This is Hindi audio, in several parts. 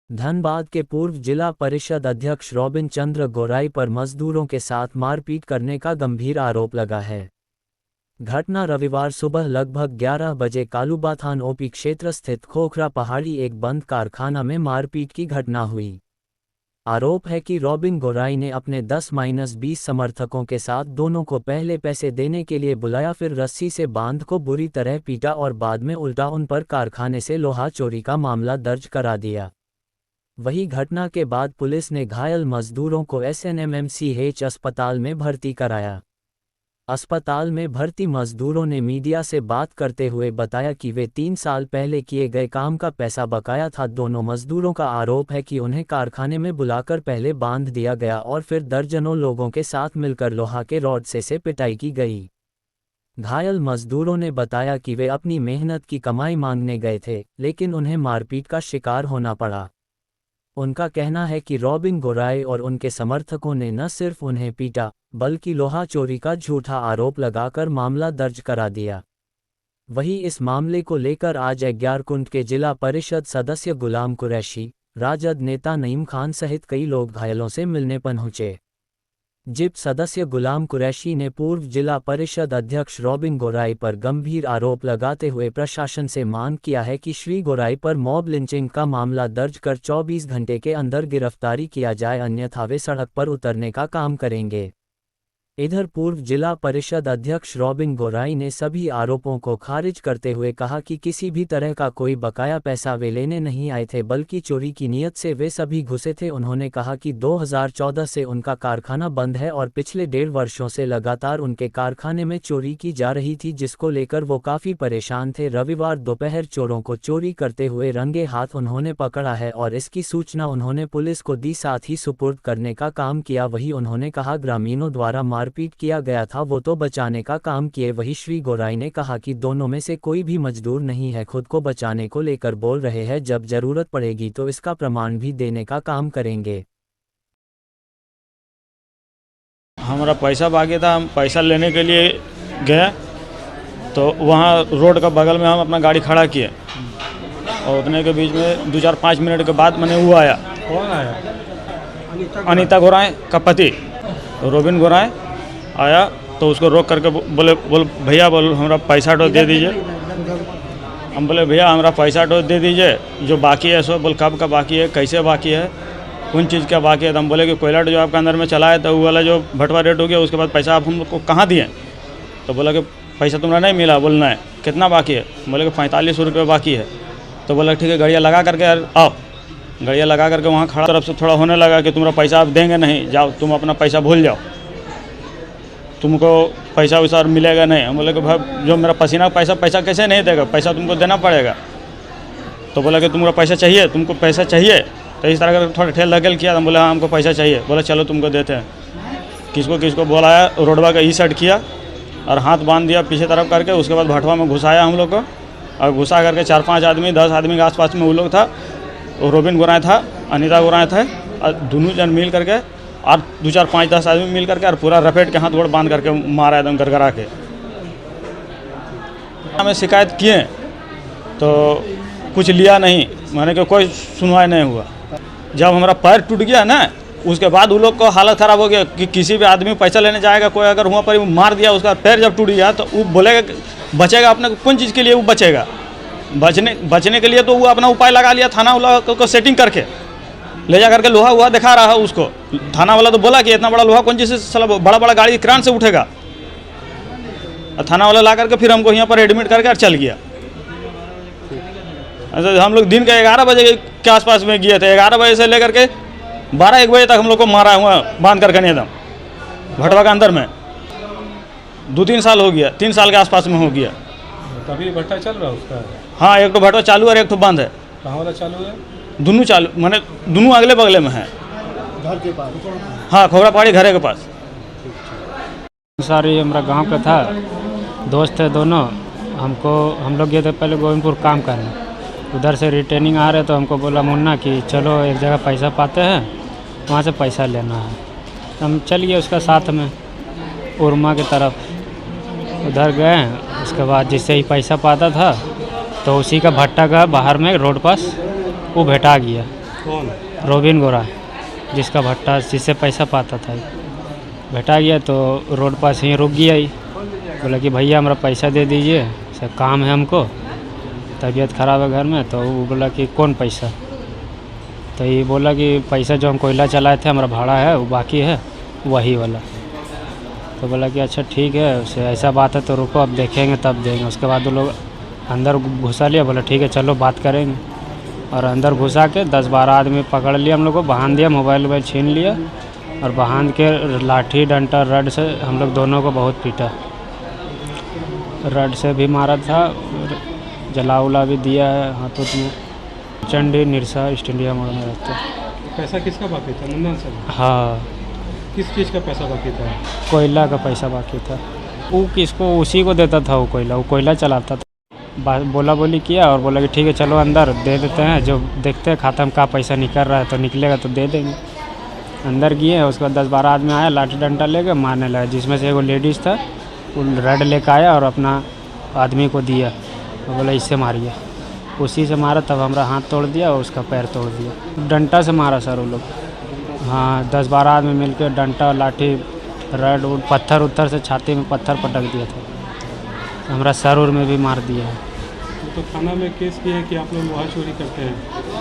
धनबाद के पूर्व जिला परिषद अध्यक्ष रॉबिन चंद्र गोराई पर मजदूरों के साथ मारपीट करने का गंभीर आरोप लगा है। घटना रविवार सुबह लगभग 11 बजे कालूबाथान ओपी क्षेत्र स्थित खोखरा पहाड़ी एक बंद कारखाना में मारपीट की घटना हुई। आरोप है कि रॉबिन गोराई ने अपने 10-20 समर्थकों के साथ दोनों को पहले पैसे देने के लिए बुलाया, फिर रस्सी से बांध को बुरी तरह पीटा और बाद में उल्टा उन पर कारखाने से लोहा चोरी का मामला दर्ज करा दिया। वहीं घटना के बाद पुलिस ने घायल मजदूरों को SNMMCH अस्पताल में भर्ती कराया। अस्पताल में भर्ती मजदूरों ने मीडिया से बात करते हुए बताया कि वे 3 साल पहले किए गए काम का पैसा बकाया था। दोनों मजदूरों का आरोप है कि उन्हें कारखाने में बुलाकर पहले बांध दिया गया और फिर दर्जनों लोगों के साथ मिलकर लोहा के रॉड से पिटाई की गई। घायल मजदूरों ने बताया कि वे अपनी मेहनत की कमाई मांगने गए थे, लेकिन उन्हें मारपीट का शिकार होना पड़ा। उनका कहना है कि रॉबिन गोराई और उनके समर्थकों ने न सिर्फ उन्हें पीटा, बल्कि लोहा चोरी का झूठा आरोप लगाकर मामला दर्ज करा दिया। वहीं इस मामले को लेकर आज अग्यारकुंड के जिला परिषद सदस्य गुलाम कुरैशी, राजद नेता नईम खान सहित कई लोग घायलों से मिलने पहुंचे। जिप सदस्य गुलाम कुरैशी ने पूर्व जिला परिषद अध्यक्ष रॉबिन गोराई पर गंभीर आरोप लगाते हुए प्रशासन से मांग किया है कि श्री गोराई पर मॉब लिंचिंग का मामला दर्ज कर 24 घंटे के अंदर गिरफ्तारी किया जाए, अन्यथा वे सड़क पर उतरने का काम करेंगे। इधर पूर्व जिला परिषद अध्यक्ष रॉबिन गोराई ने सभी आरोपों को खारिज करते हुए कहा कि किसी भी तरह का कोई बकाया पैसा वे लेने नहीं आए थे, बल्कि चोरी की नीयत से वे सभी घुसे थे। उन्होंने कहा कि 2014 से उनका कारखाना बंद है और पिछले 1.5 वर्षों से लगातार उनके कारखाने में चोरी की जा रही थी, जिसको लेकर वो काफ़ी परेशान थे। रविवार दोपहर चोरों को चोरी करते हुए रंगे हाथ उन्होंने पकड़ा है और इसकी सूचना उन्होंने पुलिस को दी, साथ ही सुपुर्द करने का काम किया। वही उन्होंने कहा ग्रामीणों द्वारा मारपीट किया गया था, वो तो बचाने का काम किए। वही श्री गोराई ने कहा कि दोनों में से कोई भी मजदूर नहीं है, खुद को बचाने को लेकर बोल रहे हैं, जब जरूरत पड़ेगी तो इसका प्रमाण भी देने का काम करेंगे। हमारा पैसा बाकी था, हम पैसा लेने के लिए गए तो वहाँ रोड का बगल में हम अपना गाड़ी खड़ा किए और उतने के बीच में 2-4-5 मिनट के बाद मैंने वो आया। कौन आया? अनीता गोराई का पति रॉबिन गोराई आया तो उसको रोक करके बोले भैया हमारा पैसा तो दे दीजिए। हम बोले भैया हमारा पैसा तो दे दीजिए, जो बाकी है सो। बोल कब का बाकी है, कैसे बाकी है, कौन चीज़ का बाकी है? तो हम बोले कि कोयला जो आपका अंदर में चला है तो वो वाला जो भटवा रेट हो गया, उसके बाद पैसा आप हमको कहाँ दिए? तो बोला कि पैसा तुम्हारा नहीं मिला। बोलना है कितना बाकी है? बोले कि 45 रुपये बाकी है। तो बोला ठीक है, गाड़ियाँ लगा करके आओ। गाड़ियाँ लगा करके वहाँ खड़ा तरफ से थोड़ा होने लगा कि तुम्हारा पैसा आप देंगे नहीं, जाओ तुम अपना पैसा भूल जाओ, तुमको पैसा वैसा मिलेगा नहीं। हम बोले कि भाई जो मेरा पसीना पैसा कैसे नहीं देगा, पैसा तुमको देना पड़ेगा। तो बोला कि तुमको पैसा चाहिए, तुमको पैसा चाहिए। तो इस तरह का थोड़ा ठेल लगल किया। हम बोले हाँ हमको पैसा चाहिए। बोला चलो तुमको देते हैं। किसको बुलाया, रोडवा का ई साइड किया और हाथ बांध दिया पीछे तरफ करके। उसके बाद भटवा में घुसाया हम लोग को और घुसा करके 4-5 आदमी 10 आदमी के आसपास में वो लोग था। रॉबिन गोराई था, अनीता गोराई था और दोनों जन मिल करके और 2-4-5-10 आदमी मिल करके और पूरा रपेट के हाथ गोड़ बांध करके मारा एकदम गड़गड़ा के। हमें शिकायत किए तो कुछ लिया नहीं, माने कि कोई सुनवाई नहीं हुआ। जब हमारा पैर टूट गया ना, उसके बाद उन लोग को हालत ख़राब हो गया कि किसी भी आदमी पैसा लेने जाएगा, कोई अगर वहाँ पर मार दिया, उसका पैर जब टूट गया तो वो बोलेगा बचेगा अपने कौन चीज़ के लिए वो बचेगा? बचने के लिए तो वो अपना उपाय लगा लिया, थाना वाला को सेटिंग करके ले जा करके लोहा हुआ दिखा रहा है उसको। थाना वाला तो बोला कि इतना बड़ा लोहा कौन चीज़ से बड़ा गाड़ी क्रान से उठेगा। और थाना वाला ला करके फिर हमको यहाँ पर एडमिट करके चल गया। अच्छा हम लोग दिन के 11 बजे के आसपास में गए थे। 11 बजे से लेकर के 12-1 बजे तक हम लोग को मारा हुआ बांध करके एकदम भटवा का अंदर में। 2-3 साल हो गया, 3 साल के आसपास में हो गया। तभी भट्टा चल रहा है उसका? हाँ, एक तो भटवा चालू और एक तो बंद है। कहाँ वाला चालू है? दोनों चालू, माने दोनों अगले बगले में है, घर के पास। हाँ, खोखरा पहाड़ी घरे के पास। सारी हमारा गांव का था, दोस्त है दोनों। हम लोग गए थे पहले गोविंदपुर काम करने, उधर से रिटर्निंग आ रहे तो हमको बोला मुन्ना कि चलो एक जगह पैसा पाते हैं, वहाँ से पैसा लेना है। हम चल गए उसका साथ में उरमा की तरफ। उधर गए, उसके बाद जिससे ही पैसा पाता था तो उसी का भट्टा का बाहर में रोड पास वो भेटा गया। कौन? रोबिन गोरा, जिसका भट्टा जिससे पैसा पाता था, भेटा गया तो रोड पास ही रुक गया ही। बोला कि भैया हमारा पैसा दे दीजिए, सब काम है हमको, तबीयत ख़राब है घर में। तो वो बोला कि कौन पैसा? तो ये बोला कि पैसा जो हम कोयला चलाए थे हमारा भाड़ा है वो बाकी है, वही वाला। तो बोला कि अच्छा ठीक है, उससे ऐसा बात है तो रुको अब देखेंगे तब देंगे। उसके बाद वो लोग अंदर घुसा लिया, बोला ठीक है चलो बात करेंगे। और अंदर घुसा के 10-12 आदमी पकड़ लिया, हम लोग को बांध दिया, मोबाइल छीन लिया और बांध के लाठी डंडा रड से हम लोग दोनों को बहुत पीटा। रड से भी मारा था, जला उला भी दिया है हाथों में। चंडी निरसा ईस्ट इंडिया मोड़ में रहते हैं। पैसा किसका बाकी था? मुन्ना से? हाँ, किस चीज़ का पैसा बाकी था? कोयला का पैसा बाकी था। वो किसको, उसी को देता था वो कोयला चलाता था। बोला बोली किया और बोला कि ठीक है चलो अंदर दे देते हैं, जो देखते हैं खाता में का पैसा निकल रहा है तो निकलेगा तो दे देंगे। अंदर गए, उसके बाद 10-12 आदमी आया, लाठी डंडा लेके मारने लगा, जिसमें से एगो लेडीज़ था वो रेड लेके आया और अपना आदमी को दिया, तो बोला इससे मारिए। उसी से मारा, तब हमारा हाथ तोड़ दिया और उसका पैर तोड़ दिया। डंटा से मारा सर वो लोग। हाँ, 10-12 आदमी मिलकर डंटा लाठी रड पत्थर उत्थर से छाती में पत्थर पटक दिया था। हमारा सर उर में भी मार दिया है। तो थाना में केस किया है कि आप लोग लोहा चोरी करते हैं?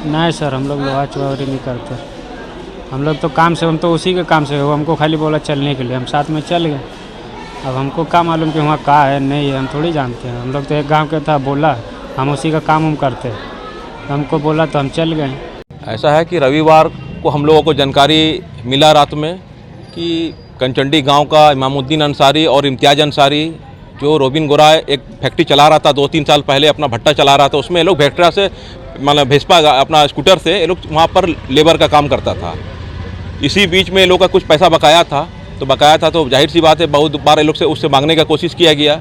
नहीं सर, हम लोग लोहा चोरी नहीं करते। हम लोग तो काम से, हम तो उसी के काम से, वो हमको खाली बोला चलने के लिए, हम साथ में चल गए। अब हमको क्या मालूम कि वहाँ का है नहीं है, हम थोड़ी जानते हैं। हम लोग तो एक गांव के था, बोला हम उसी का काम हम करते, हमको बोला तो हम चल गए। ऐसा है कि रविवार को हम लोगों को जानकारी मिला रात में कि कंचंडी गांव का इमामुद्दीन अंसारी और इम्तियाज़ अंसारी, जो रोबिन गोरा एक फैक्ट्री चला रहा था 2-3 साल पहले, अपना भट्टा चला रहा था, उसमें ये लोग भेटरा से मतलब भेस्पा अपना स्कूटर से ये लोग वहाँ पर लेबर का काम करता था। इसी बीच में ये लोग का कुछ पैसा बकाया था, तो जाहिर सी बात है बहुत बार ये लोग से उससे मांगने का कोशिश किया गया,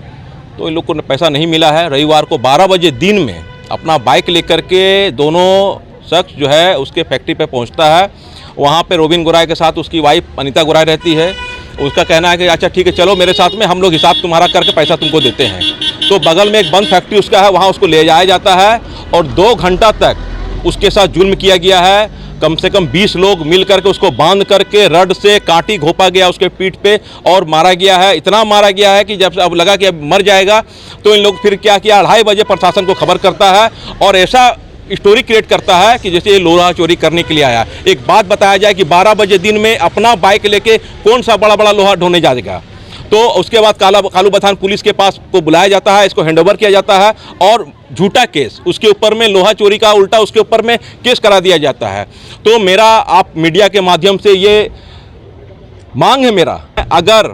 तो इन लोग को पैसा नहीं मिला है। रविवार को 12 बजे दिन में अपना बाइक लेकर के दोनों शख्स जो है उसके फैक्ट्री पे पहुंचता है। वहाँ पे रोबिन गोराई के साथ उसकी वाइफ अनीता गोराई रहती है। उसका कहना है कि अच्छा ठीक है चलो मेरे साथ में, हम लोग हिसाब तुम्हारा करके पैसा तुमको देते हैं। तो बगल में एक बंद फैक्ट्री उसका है, वहाँ उसको ले जाया जाता है और 2 घंटा तक उसके साथ जुल्म किया गया है। कम से कम 20 लोग मिल करके उसको बांध करके रड से काटी घोंपा गया उसके पीठ पे और मारा गया है। इतना मारा गया है कि जब अब लगा कि अब मर जाएगा तो इन लोग फिर क्या किया, 2:30 बजे प्रशासन को खबर करता है और ऐसा स्टोरी क्रिएट करता है कि जैसे ये लोहा चोरी करने के लिए आया। एक बात बताया जाए कि 12 बजे दिन में अपना बाइक लेके कौन सा बड़ा बड़ा लोहा ढोने जाएगा। तो उसके बाद कालू बथान पुलिस के पास को बुलाया जाता है, इसको हैंडओवर किया जाता है और झूठा केस उसके ऊपर में, लोहा चोरी का उल्टा उसके ऊपर में केस करा दिया जाता है। तो मेरा आप मीडिया के माध्यम से ये मांग है मेरा, अगर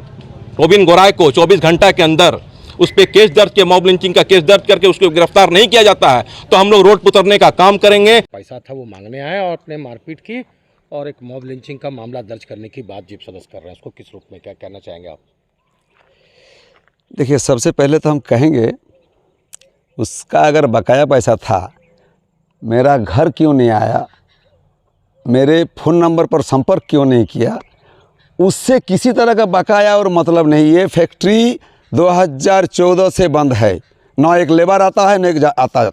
रोबिन गोराई को 24 घंटा के अंदर उस पर केस दर्ज के, मॉब लिंचिंग का केस दर्ज करके उसको गिरफ्तार नहीं किया जाता है तो हम लोग रोड पर उतरने का काम करेंगे। पैसा था वो मांगने आए और अपने मारपीट की और एक मॉब लिंचिंग का मामला दर्ज करने की बात जीप सदस्य कर रहे हैं। उसको किस रूप में क्या कहना चाहेंगे आप? देखिए, सबसे पहले तो हम कहेंगे उसका अगर बकाया पैसा था, मेरा घर क्यों नहीं आया, मेरे फ़ोन नंबर पर संपर्क क्यों नहीं किया, उससे किसी तरह का बकाया और मतलब नहीं। ये फैक्ट्री 2014 से बंद है, ना एक लेबर आता है ना एक आता है।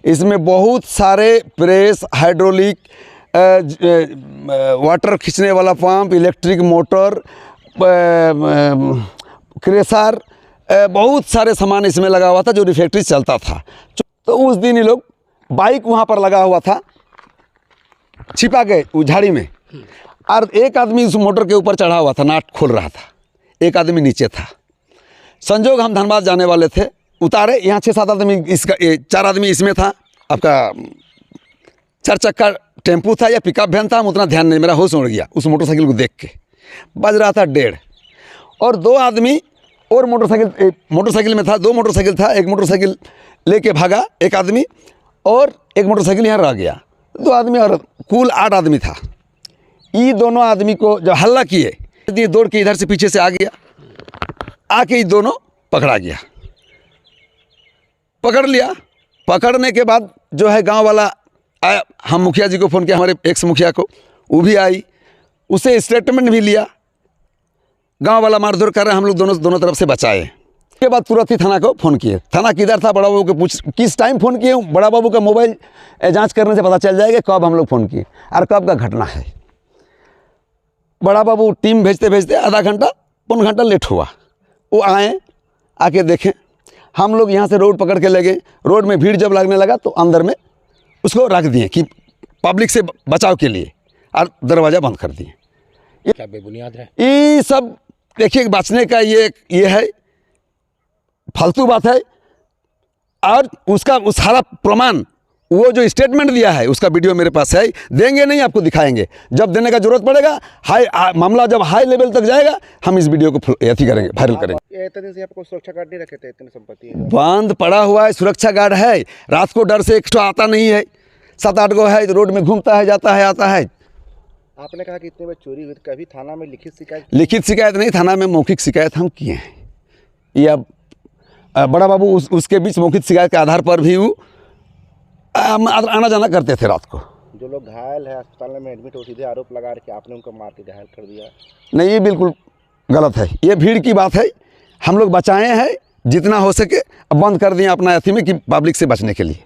इसमें बहुत सारे प्रेस, हाइड्रोलिक, वाटर खींचने वाला पंप, इलेक्ट्रिक मोटर, क्रेशर, बहुत सारे सामान इसमें लगा हुआ था जो रिफैक्ट्री चलता था। तो उस दिन ये लोग बाइक वहाँ पर लगा हुआ था, छिपा गए उस झाड़ी में, और एक आदमी उस मोटर के ऊपर चढ़ा हुआ था, नाट खोल रहा था, एक आदमी नीचे था। संजोग हम धनबाद जाने वाले थे, उतारे, यहाँ 6-7 आदमी, इसका 4 आदमी इसमें था, आपका 4 चक्का टेम्पू था या पिकअप वैन था, हम उतना ध्यान नहीं, मेरा होश उड़ गया उस मोटरसाइकिल को देख के। बज रहा था 1:30 और 2 आदमी और मोटरसाइकिल में था, 2 मोटरसाइकिल था, एक मोटरसाइकिल लेके भागा एक आदमी और एक मोटरसाइकिल यहाँ रह गया, 2 आदमी और कुल 8 आदमी था। ये दोनों आदमी को जब हल्ला किए, ये दौड़ के इधर से पीछे से आ गया, आके ये दोनों पकड़ा गया, पकड़ लिया। पकड़ने के बाद जो है गांव वाला आया, हम मुखिया जी को फ़ोन किया, हमारे एक्स मुखिया को, वो भी आई, उसे स्टेटमेंट भी लिया। गांव वाला मारधोर कर रहे हैं, हम लोग दोनों तरफ से बचाए। उसके बाद तुरंत ही थाना को फ़ोन किए। थाना किधर था, बड़ा बाबू को पूछ किस टाइम फ़ोन किए, बड़ा बाबू का मोबाइल जांच करने से पता चल जाएगा कब हम लोग फ़ोन किए और कब का घटना है। बड़ा बाबू टीम भेजते भेजते आधा घंटा पौन घंटा लेट हुआ। वो आए, आके देखें, हम लोग यहाँ से रोड पकड़ के ले गए। रोड में भीड़ जब लगने लगा तो अंदर में उसको रख दिए कि पब्लिक से बचाव के लिए, और दरवाज़ा बंद कर दिए। क्या बेबुनियाद है? ये सब देखिए बचने का ये है, फालतू बात है। और उसका सारा प्रमाण, वो जो स्टेटमेंट दिया है उसका वीडियो मेरे पास है। देंगे नहीं, आपको दिखाएंगे। जब देने का जरूरत पड़ेगा, मामला जब हाई लेवल तक जाएगा, हम इस वीडियो को अथी करेंगे, वायरल करेंगे। इतने से आपको सुरक्षा गार्ड नहीं रखे थे, इतनी संपत्ति है बंद पड़ा हुआ है, सुरक्षा गार्ड है। रात को डर से एक्स्ट्रा आता नहीं है, 7-8 गो है, रोड में घूमता है, जाता है, आता है। आपने कहा कि इतने में चोरी हुई, कभी थाना में लिखित शिकायत नहीं, थाना में मौखिक शिकायत हम किए हैं। ये अब बड़ा बाबू उसके बीच मौखिक शिकायत के आधार पर भी वो आना जाना करते थे रात को। जो लोग घायल है अस्पताल में एडमिट हो, सीधे आरोप लगा रहे कि आपने उनको मार के घायल कर दिया। नहीं, ये बिल्कुल गलत है। ये भीड़ की बात है, हम लोग बचाए हैं जितना हो सके, अब बंद कर दिए अपना अथी में कि पब्लिक से बचने के लिए।